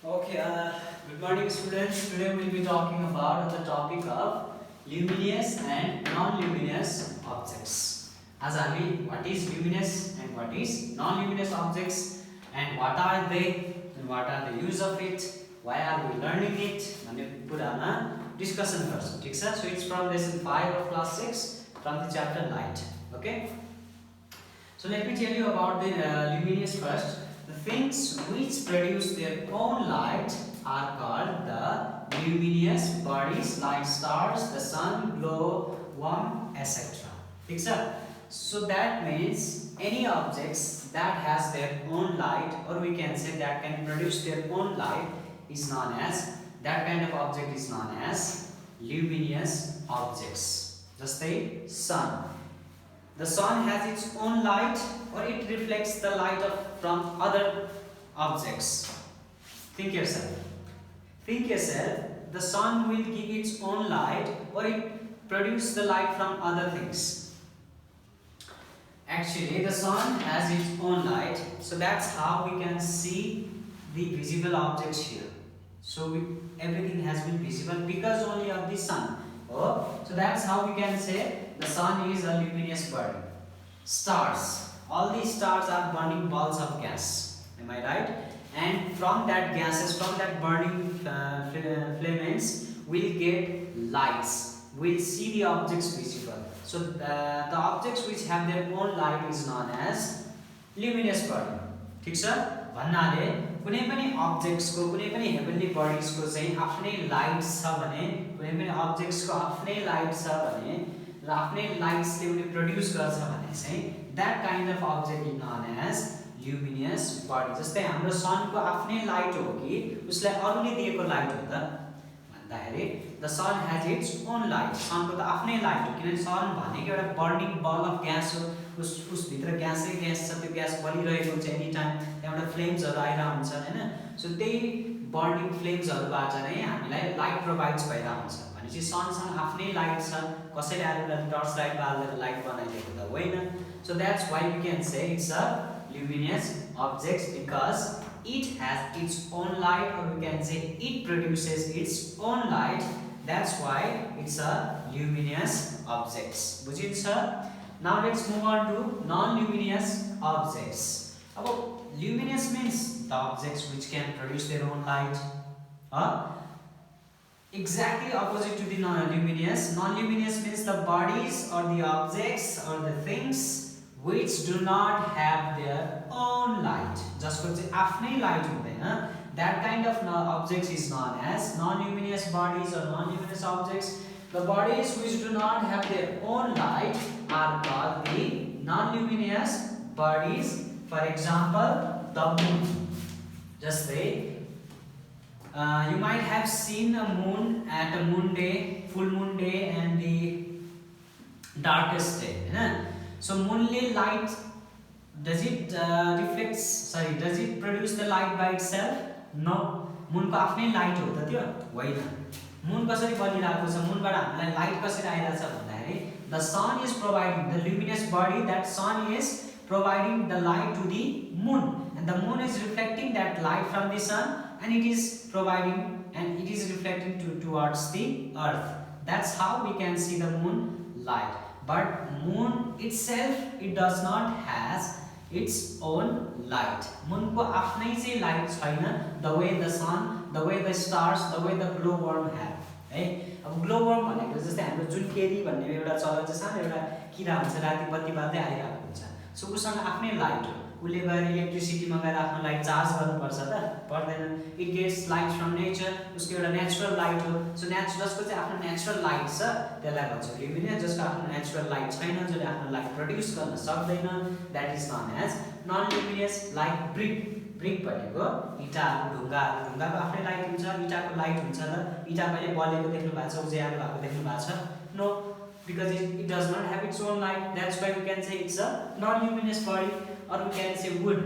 Okay, good morning students. Today we will be talking about the topic of luminous and non-luminous objects. As what is luminous and what is non-luminous objects and what are they and what are the use of it, why are we learning it, and put on a discussion first. So it's from lesson 5 of class 6 from the chapter light. Okay. So let me tell you about the luminous first. The things which produce their own light are called the luminous bodies like stars, the sun, glow, worm, etc. So that means any objects that has their own light, or we can say that can produce their own light, is known as, that kind of object is known as luminous objects. Just the sun. The sun has its own light, or it reflects the light from other objects. Think yourself. The sun will give its own light, or it produces the light from other things. Actually, the sun has its own light, so that's how we can see the visible objects here. So everything has been visible because only of the sun. So that's how we can say the sun is a luminous body. Stars. All these stars are burning balls of gas. Am I right? And from that gases, from that burning filaments, we'll get lights. We'll see the objects visible. So the objects which have their own light is known as luminous body. ठीक छ? भन्नाले कुनै पनि objects को, कुनै पनि heavenly bodies को चाहिँ आफ्नै light छ भने, कुनै पनि objects को आफ्नै light छ भने र आफ्नै lights ले उले produce गर्छ भने चाहिँ that kind of object is known as luminous body. जस्तै हाम्रो sun को आफ्नै light हो कि उसलाई अरूले दिएको light हो त भन्दाखेरि the sun has its own light. sun को त आफ्नै light हो किनभने sun भनेको एउटा burning ball of gas हो. उस भित्र ग्यासै ग्यास छ, त्यो ग्यास बलिरहेको हुन्छ एनी टाइम, त्यहाँबाट फ्लेम्सहरु आइरा हुन्छन् हैन. सो त्यही बर्निङ फ्लेम्सहरुबाट नै हामीलाई लाइट प्रोवाइड्स भइरा हुन्छ. भनेपछि सनसँग आफ्नै लाइट छ, कसैले आएर टर्च लाइट बालेर लाइट बनाइदिएको त होइन. So that's why we can say it's a luminous object because it has its own light, or we can say it produces its own light. That's why it's a luminous object. बुझिन्छ? Now let's move on to non-luminous objects. Luminous means the objects which can produce their own light. Exactly opposite to the non-luminous. Non-luminous means the bodies or the objects or the things which do not have their own light. Just for आफ्नै light हुँदैन. That kind of objects is known as non-luminous bodies or non-luminous objects. The bodies which do not have their own light are called the non-luminous bodies. For example, the moon. Just say, you might have seen a moon at a moon day, full moon day, and the darkest day. So moonly light, does it does it produce the light by itself? No. moon को आफ्नै light हो त त्यो होइन. moon कसरी बलिरहेको छ, moon बाट हामीलाई light कसरी आइरहेछ भन्दाखेरि the sun is providing, the luminous body, that sun is providing the light to the moon, and the moon is reflecting that light from the sun, and it is providing and it is reflecting towards the earth. That's how we can see the moon light. But moon itself, it does not has its own light. moon को आफ्नै चाहिँ light छैन, the way the sun, the way the stars, the way the glowworm have. है अब glowworm भनेको जस्तै हाम्रो जुनकेरी भन्ने एउटा चलन चाहिँ सानो एउटा किरा हुन्छ, राति बत्ती बाल्दै आइरहेको हुन्छ. सो उसँग आफ्नै लाइट हो, उसले गएर इलेक्ट्रिसिटीमा गएर आफ्नो लाइट चार्ज गर्नुपर्छ त पर्दैन. It gets light from nature, उसको एउटा नेचुरल लाइट हो. सो जसको चाहिँ आफ्नो नेचुरल लाइट छ त्यसलाई भन्छ luminous. जसको आफ्नो नेचुरल लाइट छैन, जसले आफ्नो लाइट प्रड्युस गर्न सक्दैन, that is known as non luminous. Like brick भनेको इँटाहरु, ढुङ्गाहरु, ढुङ्गाको आफ्नै लाइट हुन्छ, इँटाको लाइट हुन्छ त. इँटा कहिले बलेको देख्नु भएको छ, उज्यालो भएको देख्नु भएको छ? No, because it does not have its own light. That's why we can say it's a non-luminous body, or we can say wood.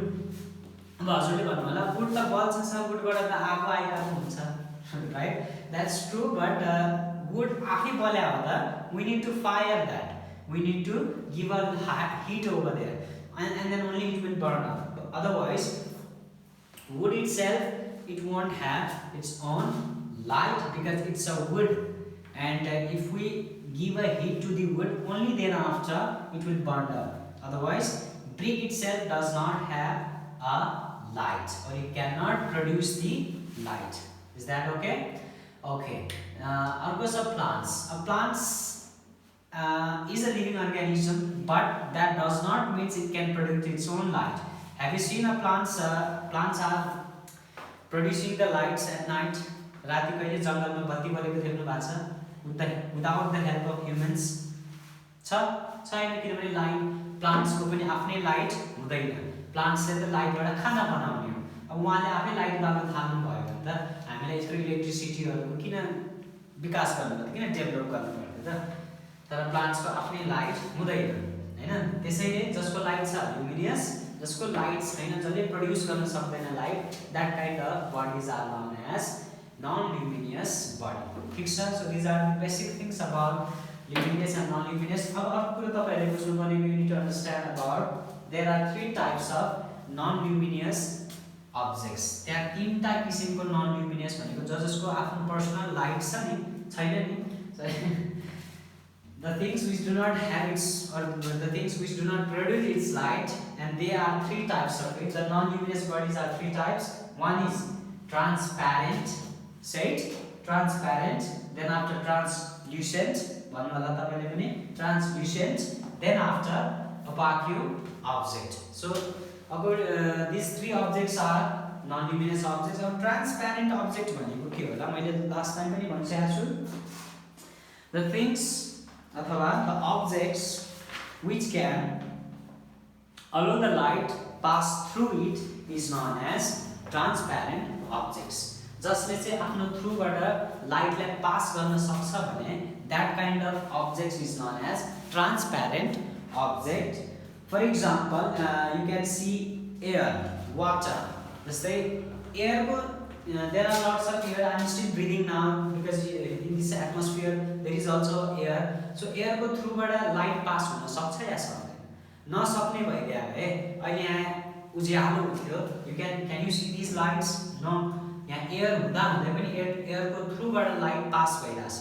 अब हजुरले भन्नु होला wood त बल्छ छ, woodबाट त आगो आइरहेको हुन्छ, right? That's true, but wood आफै बल्या हो त, we need to fire that, we need to give a heat over there, and then only it will burn up. Otherwise wood itself it won't have its own light because it's a wood, and if we give a heat to the wood, only then after it will burn up. Otherwise, brick itself does not have a light, or it cannot produce the light. Is that okay? Okay. Argo of plants. Plants is a living organism, but that does not mean it can produce its own light. Have you seen a plants? Plants are producing the lights at night. राति कहिले जंगलमा बत्ती बलेको देख्नु भएको छ without the help of humans? छैन, किनभने light प्लान्ट्सको पनि आफ्नै लाइट हुँदैन. प्लान्ट्सले त लाइटबाट खाना बनाउने हो. अब उहाँले आफै लाइट बाल्न थाल्नु भयो भने त हामीलाई यसको इलेक्ट्रिसिटीहरुको किन विकास गर्नु पर्यो, किन डेभलप गर्नु पर्यो त? तर प्लान्ट्सको आफ्नै लाइट हुँदैन हैन. त्यसैले जसको लाइट छ ल्युमिनियस, जसको लाइट छैन, जसले प्रोड्युस गर्न सक्दैन light, that kind of bodies are known as non-luminous body. ठीक छ. So these are the basic things about luminous and non-luminous. अब अर्को कुरा तपाईहरुले बुझ्नुपर्ने, you need to understand about there are three types of non-luminous objects. त्यहाँ तीनटा किसिमको non-luminous भनेको जसको आफ्नो पर्सनल लाइट छ नि, छैन नि. The things which do not have its, or the things which do not produce its light, and there are three types of it. The non-luminous bodies are three types. One is transparent. Say it. Transparent. Then after translucent. Translucent. Then after opaque object. So about these three objects are non-luminous objects. Or transparent object भनेको के होला? मैले last time पनि भनिसकेको छु. The things अथवा the objects which can allow the light pass through it is known as transparent objects. जसले चाहिँ आफ्नो थ्रुबाट लाइटलाई पास गर्न सक्छ भने that kind of objects is known as transparent object. For example, you can see air, water. जस्तै air को there are lots of air. I am still breathing now because in this atmosphere there is also air. So air को through बाट light pass हुन सक्छ या सक्दैन? नसक्ने भइदिया भए अहिले यहाँ उज्यालो हुन्थ्यो. Can you see these lights? No. यहाँ air हुँदा हुँदै पनि air को through बाट light pass भइरहेछ.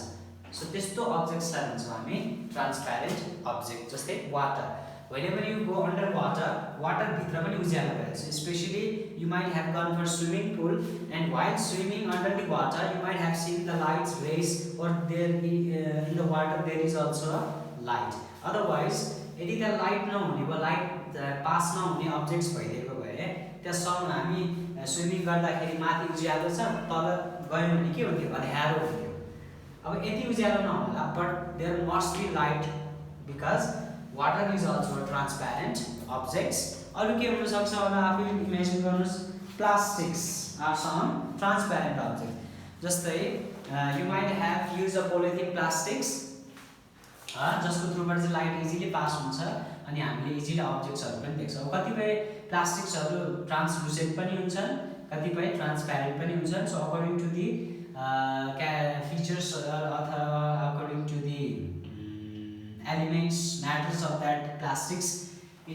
So त्यस्तो objects लाई भन्छौँ हामी transparent object. जस्तै water. Whenever you go under water, water भित्र पनि उज्यालो भइरहेछ. Especially you might have gone for swimming pool, and while swimming under the water you might have seen the lights rays, or there in the water there is also a light. Otherwise यदि त्यहाँ light नहुने वा light pass नहुने objects भइदिएको भए त्यससँग हामी swimming गर्दाखेरि माथि उज्यालो छ, तल गयो भने के हुन्थ्यो? अँध्यारो हुन्थ्यो. अब यति उज्यालो नहोला, but there must be light because water is also a transparent objects. अरु के हुन सक्छ होला आफै इमेजिन गर्नुस्. Plastics are some transparent objects. जस्तै you might have used a polythene plastics, जसको थ्रुबाट चाहिँ लाइट इजिली पास हुन्छ अनि हामीले इजिली अब्जेक्ट्सहरु पनि देख्छौं. कतिपय प्लास्टिक्सहरु ट्रान्सलुसेन्ट पनि हुन्छन्, कतिपय ट्रान्सप्यारेन्ट पनि हुन्छन्. So according to the features अथवा according to the elements, matters of that plastics,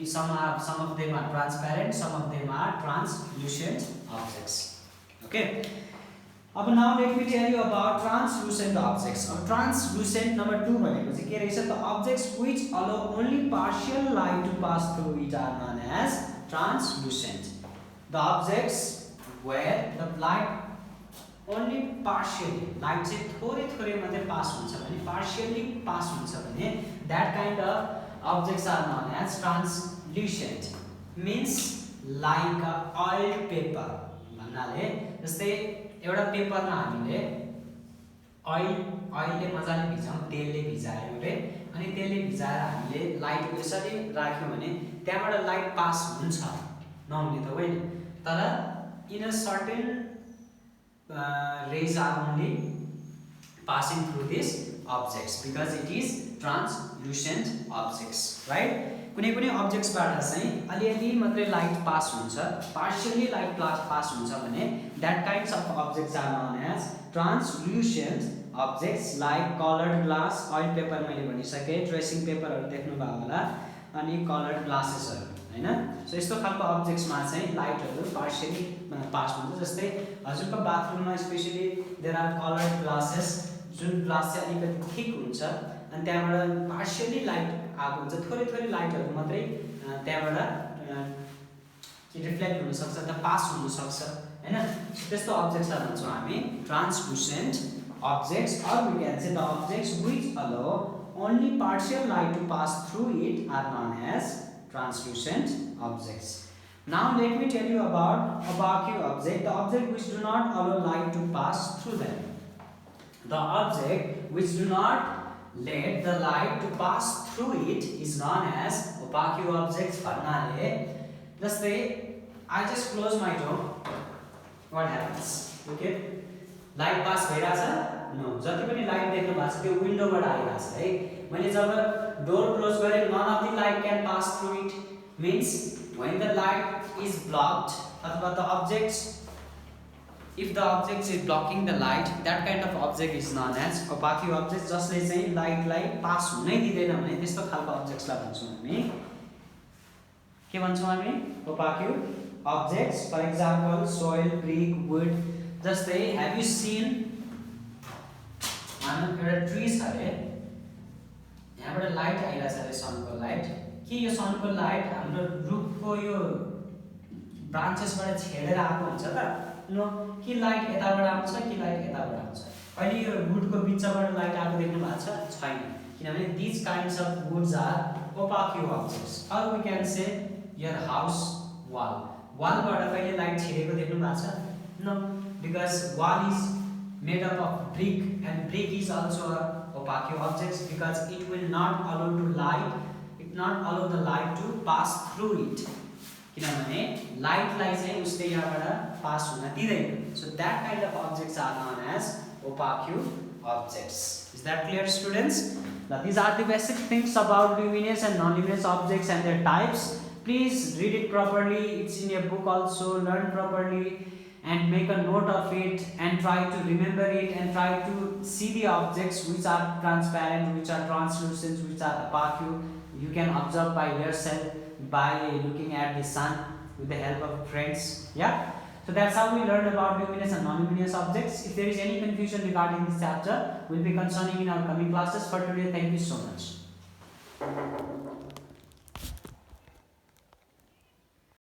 some of them are transparent, some of them are translucent objects. Okay. Now let me tell you about translucent objects. Translucent number 2 भनेको चाहिँ के रहेछ? The objects which allow only partial light to pass through it are known as translucent. The objects where the light only partially, light चाहिँ थोरै थोरै मात्रै pass हुन्छ भने, partially पास हुन्छ भने, that kind of objects are known as translucent. Means like a oiled paper. भन्नाले जस्तै एउटा पेपरमा हामीले ओइलले मजाले भिजाउँ, तेलले भिजायो रे, अनि तेलले भिजाएर हामीले लाइट यसरी राख्यौं भने त्यहाँबाट लाइट पास हुन्छ, नहुने त होइन. तर in a certain rays are only passing through these objects because it is translucent objects, right? कुनै कुनै अब्जेक्ट्सबाट चाहिँ अलिअलि मात्रै लाइट पास हुन्छ, पार्शियली लाइट पास हुन्छ भने that kinds of objects are known as translucent objects. like colored glass, oil paper मैले भनिसके, ट्रेसिङ पेपरहरु देख्नु भयो होला, अनि colored glasses हरु हैन। सो यस्तो खालको अब्जेक्ट्समा चाहिँ लाइटहरु पार्शियली पास हुन्छ। जस्तै हजुरको बाथरुममा specially there are coloured glasses, जुन ग्लास चाहिँ अलिकति थिक हुन्छ अनि त्यहाँबाट पार्शियली लाइट आएको हुन्छ, थोरै थोरै लाइटहरु मात्रै त्यहाँबाट रिफ्लेक्ट हुन सक्छ अथवा पास हुन सक्छ हैन। त्यस्तो अब्जेक्ट्सलाई भन्छौँ हामी ट्रान्सलुसेन्ट objects, or we can say the objects which allow only partial light to pass through it are known as translucent objects. Now let me tell you about opaque object, the object which do not allow light to pass through them. The object which do not let the light to pass through it is known as opaque objects. भन्नाले जस्तै I just close my door, what happens? Okay, light pass भइराछ? No, जति पनि light देख्नु भएको छ त्यो विन्डोबाट आइराछ है। मैले जब डोर क्लोज गरे none of the light can pass through it, means when the light is blocked अथवा the objects, if the object is blocking the light, that kind of object is known as opaque object, जसले चाहिँ लाइटलाई pass हुनै दिँदैन भने त्यस्तो खालको अब्जेक्ट्सलाई भन्छौँ हामी के भन्छौँ हामी opaque objects. For example soil, brick, wood. जस्तै हैव यू सीन एउटा ट्री छ अरे, यहाँबाट लाइट आइरहेछ अरे, सनको लाइट। के यो सनको लाइट हाम्रो रुखको यो ब्रान्चेसबाट छेडेर आएको हुन्छ त? नो, कि लाइट यताबाट आउँछ कि लाइट यताबाट आउँछ? अहिले यो वुडको बिचबाट लाइट आएको देख्नु भएको छ? छैन, किनभने this kinds of woods are opaque objects. और we can say your house wall, वालबाट कहिले लाइट छेडेको देख्नु भएको छ? No, because wall is made up of brick and brick is also a opaque object because it will not allow to light, it not allow the light to pass through it, किनभने लाइटलाई चाहिँ उसले यहाँबाट pass हुन दिँदैन। So that kind of objects are known as opaque objects. Is that clear, students? Now these are the basic things about luminous and non-luminous objects and their types. Please read it properly, it's in your book also, learn properly and make a note of it and try to remember it and try to see the objects which are transparent, which are translucent, which are opaque. You can observe by yourself by looking at the sun with the help of friends. Yeah, so that's how we learned about luminous and non-luminous objects. If there is any confusion regarding this chapter, we'll be concerning in our coming classes. For today, thank you so much.